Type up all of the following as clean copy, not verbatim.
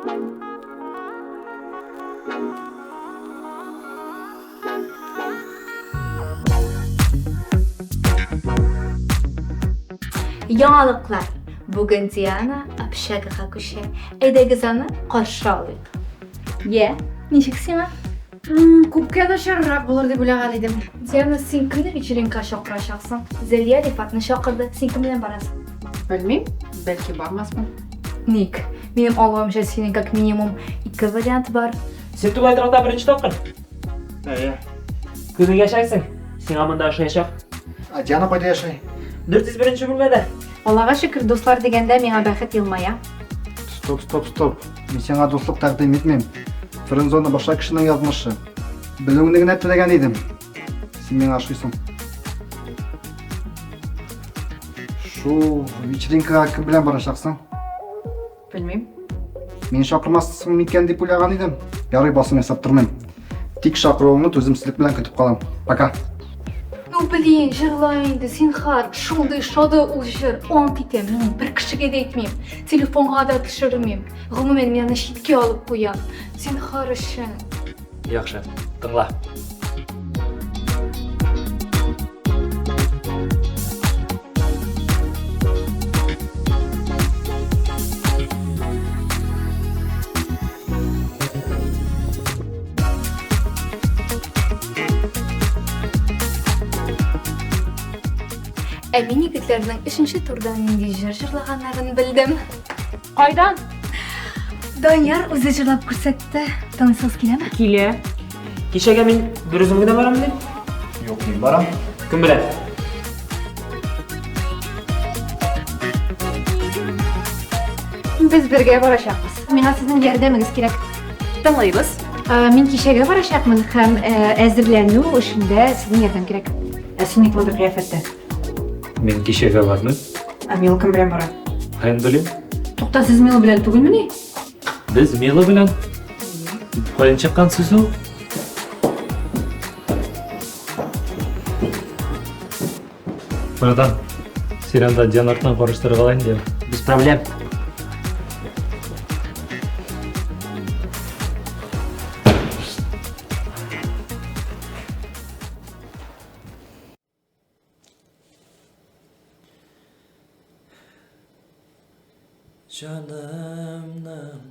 Yanılıklar. Bugün Diana apşagaga köşe. Edegizanı qarşı alıyıq. Ye, nişiksina? Күпкә начаррак булыр дип уйлаган идем. Diana, sen kimle вечеринка şakıracaksın? Zeliya Rifat'ını şakırdı. Sen kim bilen barasın? Белмим, бәлки бармасмын. Ник, benim Allah'ımca senin как minimum 2 variant var. Sen Tugay tarafta birinci topqin. Kızı yaşaysın. Sen amında aşı yaşak. Diana koyda yaşay. 401 bölmede. Аллага шөкер, дуслар дигәндә миңа бәхет елмая. Стоп. Мен сиңа дуслык тәкъдим итмим. Френдзона башка кешенең язмышы. Белүңне генә теләгән идем. Син миңа ашыйсың. Шу вечеринкага кем белән барачаксың? Белмим. Мин шакырмассың микән дип уйлаган идем. Ярый, басым ясап тормыйм. Тик шакыруыңны түземсезлек белән көтеп калам. Пока. Ну блин, жырлайынды, сен хар, шундай шады ул жыр. Ан китем, мин bir кишигә дә әйтмим. Телефонга да төшермим. Гомумән мине читкә алып куям. Сен хар өчен. Яхшы, тыңла. Мен егетләрнең 3нче турдан нинди җыр җырлаганнарын белдем. Кайдан? Данияр үзе җырлап күрсәтте. Танысыз киләме? Килә. Кичәгә мин бер үзем генә барам дип. Юк, мин барам. Кем белән? Без бергә барачакбыз. Миңа сезнең ярдәмегез кирәк. Тыңлыйбыз. Мин кичәгә барачакмын һәм әзерләнү эшендә сезнең ярдәм кирәк. Син ник булды кыяфәттә? Мен кичәгә бармын. Мил кем белән бара? Һәм белим. Тукта, сез Мил белән түгелмени? Без Мила белән. Каян чыккан сүз ул? Братан, сен анда Дианартны карыштырып алайын дим. Без проблем. Canımdan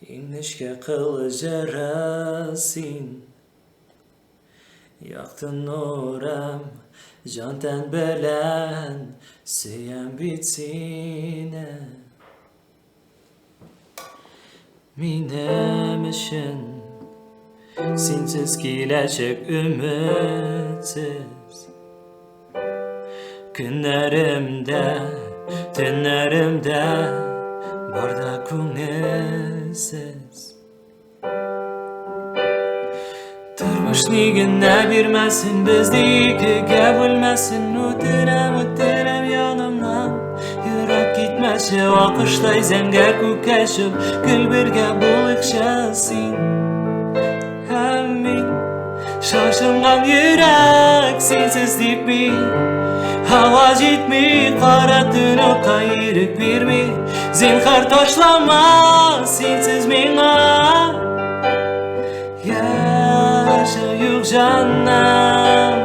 inişke kılıcarasin Yaktın oram candan belen Seyen bitsine Minemişin Sinsiz gelecek ümitsiz Günlerimde Tünlerimde barda künesiz Durmuş nigine birmesin bizdeki gebilmesin Utirem yanımdan Yürek gitmeşe vakıştay zenger kukeşip Gül birge bulik şasin Hem şaşıngan yürek sensiz deyip mi Hava jitmi, qara tünü qayırık vermi Zinhar taşlama, sensiz miңа Yaşa yuq canım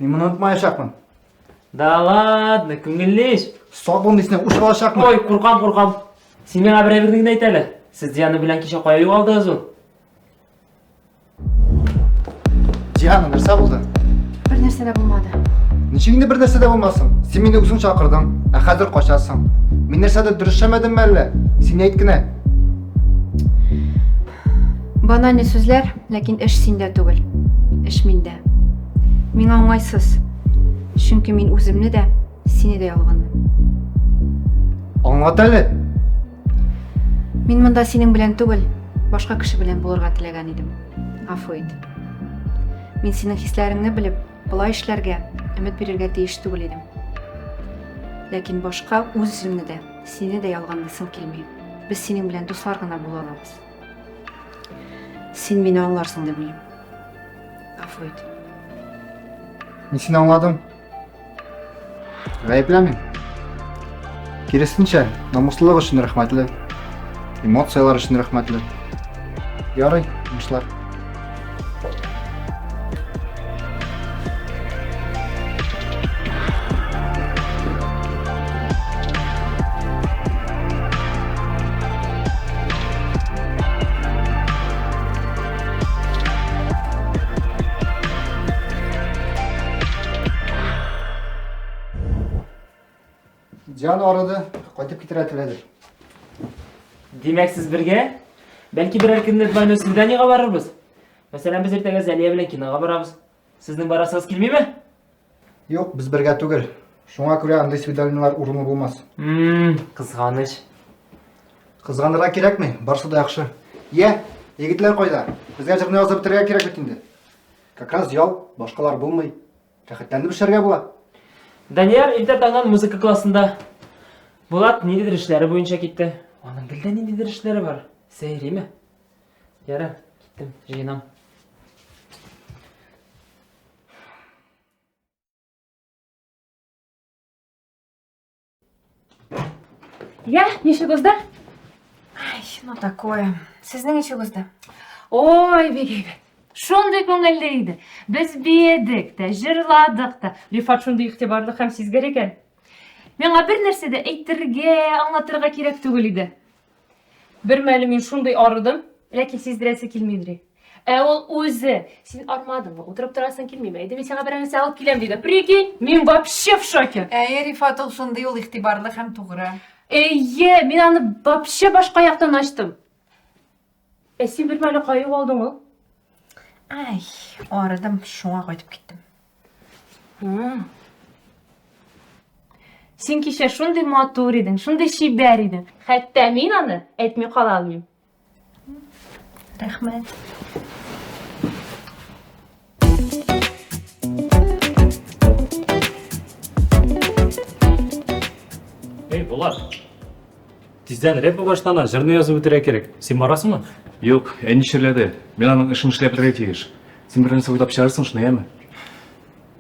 Мен мұны ұнытмайшақпын. Да ладно, көңіллеш. Соғын есіне ұшып алашақпын. Ой, қорқам. Сен меңа бір әбірдіңді айтәлі. Сіз Диана білән кеше қоя алдыңыз ол. Диана, нәрсе болды? Bir нәрсе де болмады. Нешегінде бір нәрсе де болмасын. Сен мені өзің шақырдың, қазір қошасың. Мен нәрседі дұрыс шамадым әлі. Сен айткіне. Bana ne sözler, lakin iş sende түгел. Iş mende. Миңа оңайсыз. Çünkü мен өзімні де, сені де алғаны. Аңлат әлі. Мен мұнда сенің білән түгел, башқа кіші білән болырға тілеген едім. Ғафу ет. Мен сенің хисләріңні біліп, бұлай эшләргә, үміт берергә тиеш түгел едім. Ләкин башқа өзімні де, сені де ялғанлысым келмей. Біз сенің білән дуслар гына бола алабыз. Сен мені аңларсың деп білем. Ғафу ет. Мен сені аңладым. Ғайыпләмін. Керісінше, намыслылық үшін рахмәтлі. Эмоциялар үшін рахмәтлі. Ярай, мұшлар. Диана арады, қайтып кетер әтіледі. Демек сіз бірге? Бәлки бірер күнде двойной свиданиеға барырбыз. Мәселен, біз ертеңгі Зәлия білен киноға барабыз. Сіздің барасыңыз келмей ме? Жоқ, біз бірге түгел. Шуңа көре андай свиданиялар урыны болмас. Қызғаныш. Қызғандыра керек ме? Барсы да яқшы. Егітлер қойда. Бізге жырны жазып бітірге керек бітінді. Как раз ял, башқалар болмай. Рахаттанды бішерге бола. Данияр ерте таңнан музыка классында. Болат недедір ішлері бойынша кетті. Оның білді недедір ішлері бар. Сәйре ме? Яра, кеттім, жиынам. Нешігізді? Ай, ну такое. Сіздің нешігізді? Ой, бегейбет. Шондай көңілді еді. Біз бедік та, жырладық та. Рифат шондай иқтибарлы һәм сизгер екен. Меңа бір нәрседе әйттерге, аңлатырға керек түгел еді. Бір мәлі мен шондай арыдым, ләкин сиздірәсе келмейдірі. Ол өзі, сен армадың ба, отырып тұрасың келмейме, әйді мен сеңа бір нәрсе алып келем дейді. Прикинь, мен вообще в шоке. Рифат ол сондай ол иқтибарлы һәм туғры. Мен аны вообще башқа яқтан аштым. Сен бір мәлі қайып алдың ол? Ай, арыдым, шуңа қайтып кеттім. Сен кеше шундай матур едің, шундай шибәр едің. Хәтта мен аны әйтмей қала алмайым. Рахмет. Ей, Болат. Тизден рэпі баштана, жырны жазып өтірі керек. Сен барасың ма? Yok, endişeledi. Ben onun işini işleyebilirge teyir. Sen bir нәрсе ойлап шығарсың, шыны еме?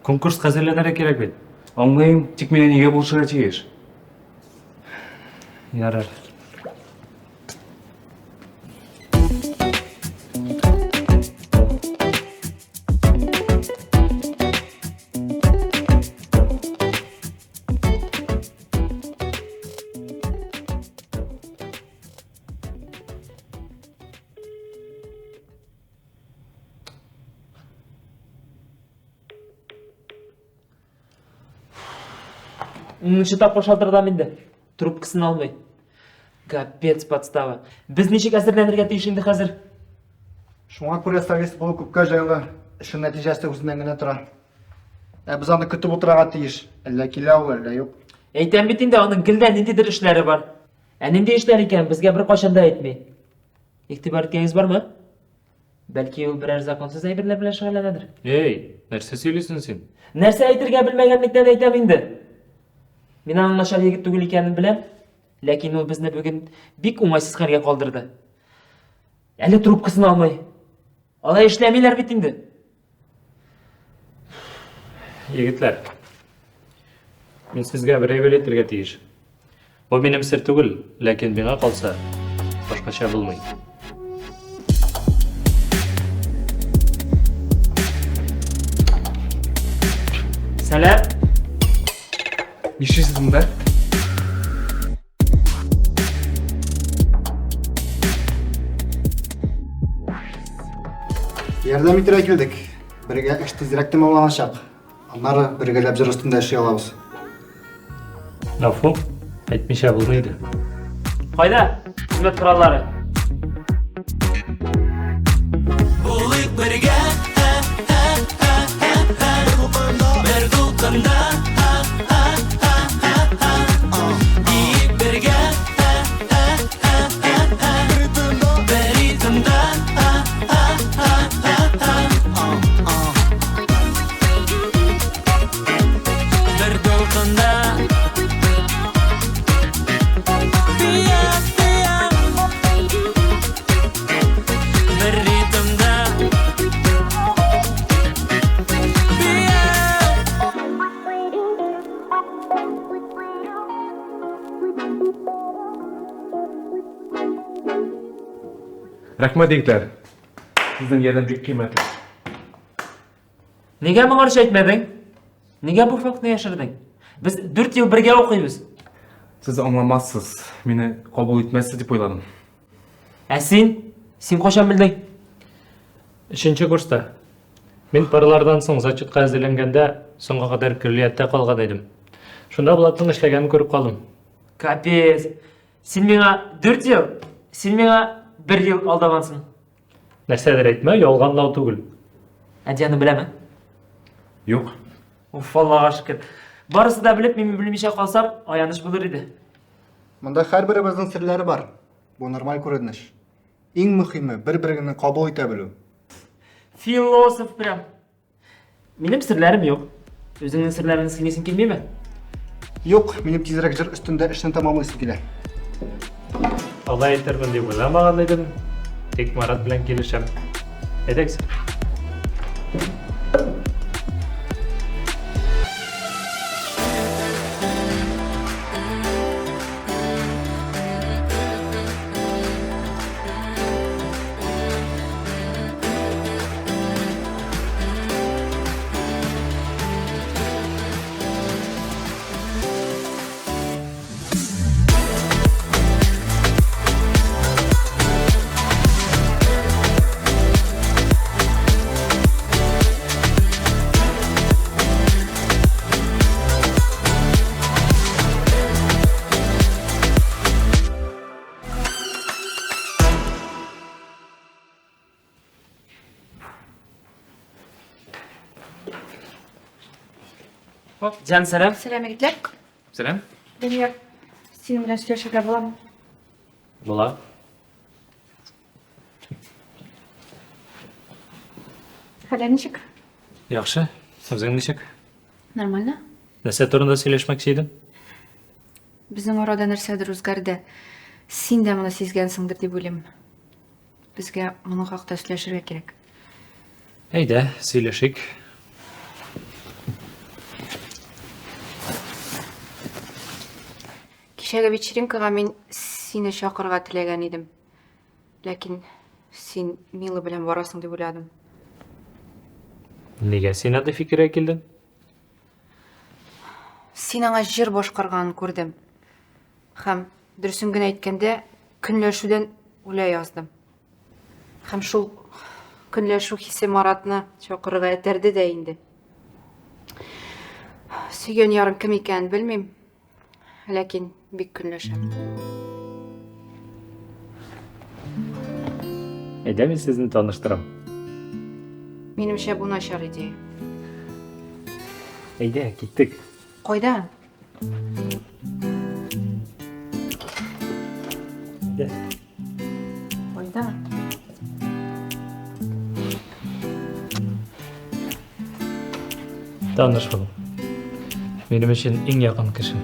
Конкурс қазірленері керек бет. Аңлайым, тек менен неге болшыға тейір. Ярар. Шытапқа шалтырдам енді. Трубкасын алмай. Капец подстава. Біз нешек әзірленерге тейшіңді қазір? Шуңа көре сәргесі болу көпке жайлы. Ішін нәтижесі өзінен гіне тұра. Біз аны күтіп отыраға тейіш. Әлі келе ау, әлі yok. Әйтен бетінде оның гілден нендедір ішлері бар. Әнінде ішлер екен, бізге бір қошанда әйтмей. Иқтибар еткеңіз бар ма? Бәлки ол бірер законсыз әйбірлер біле шығаленедір. Ей, нәрсе сөйлесің сен? Нәрсе әйтірге білмегенліктен әйтем енді. Мен аның нашар егіт түгіл екенін білем, ләкин ол бізні бүгін бик оңайсыз хәлгә қалдырды. Әлі трубкасын алмай. Алай эшләмиләр бит инде. Егетләр, мен сезгә бер әйбер әйтергә тиеш. Bu benim sir түгел, ләкин миңа калса, башкача булмый. Сәлам. Нишесіз мұнда? Ярдәм итәргә килдек. Бергә эш тизрәк тәмамланачак. Аннары бергәләп җыр өстендә эшли алабыз. Гафу, әйтмичә булмайды. Кайда? Хезмәт кораллары. Булыйк бергә, бер дулкында, биек бергә, бер ритмда, бер дулкында, биек, бер ритмда, Рахмат егетлер. Сіздің ярдәм бик кыйммәтле. Нигә моңа эш әйтмәдең? Нигә бу фактны яшердең? Без 4 ел бергә укыйбыз. Сіз аңламассыз, мені кабул итмәссез дип ойладым. Ә син? Син качан белдең? 3-нче курста. Мин паралардан соң зачетка әзерләнгәндә, соңга кадәр көллияттә калган идем. Шунда Булатның эшләгәнен күреп калдым. Капец. Син миңа 4 ел, син миңа 1 ел алдагансың. Нәрсәдер әйтмә, ялганлау түгел. Әдияны беләме? Юк. Уф, Аллага шөкер. Барысы да белеп, мин белмичә калсам, аяныч булыр иде. Монда һәрберебезнең серләре бар. Бу нормаль күренеш. Иң мөһиме бер-береңне кабул итә белү. Философ прям. Минем серләрем юк. Үзеңнең серләреңне сөйлисең килмиме? Юк, минем тизрәк җыр өстендә эшне тәмамлыйсым килә. Алай әйтермен дип уйламаган идем. Тик Марат белән килешәм. Әйдәгез. Җан сәлам. Сәлам егетләр. Сәлам. Дөнья, синең белән сөйләшергә буламы? Була. Хәлең ничек? Яхшы. Үзең ничек? Нормально. Нәрсә турында сөйләшмәкче идең? Безнең арада нәрсәдер үзгәрде. Син дә моны сизгәнсеңдер дип уйлыйм. Безгә моның хакында сөйләшергә кирәк. Әйдә, сөйләшик. Кичәге вечеринкага мин сине чакырга теләгән идем. Ләкин син Мила белән барасың дип уйладым. Нигә син ады фикергә килдең? Син аңа җыр башкарганын күрдем. Һәм дөресен генә әйткәндә, көнләшүдән үлә яздым. Һәм шул көнләшү хисе Маратны чакырырга этәрде дә инде. Сөйгән ярым кем икәнен белмим, ләкин бик көнләшәм. Әйдә, мин сезне таныштырам. Минемчә бу начар идея. Әйдә, киттек. Кайда? Әйдә. Кайда? Таныш бул. Минем өчен иң якын кеше.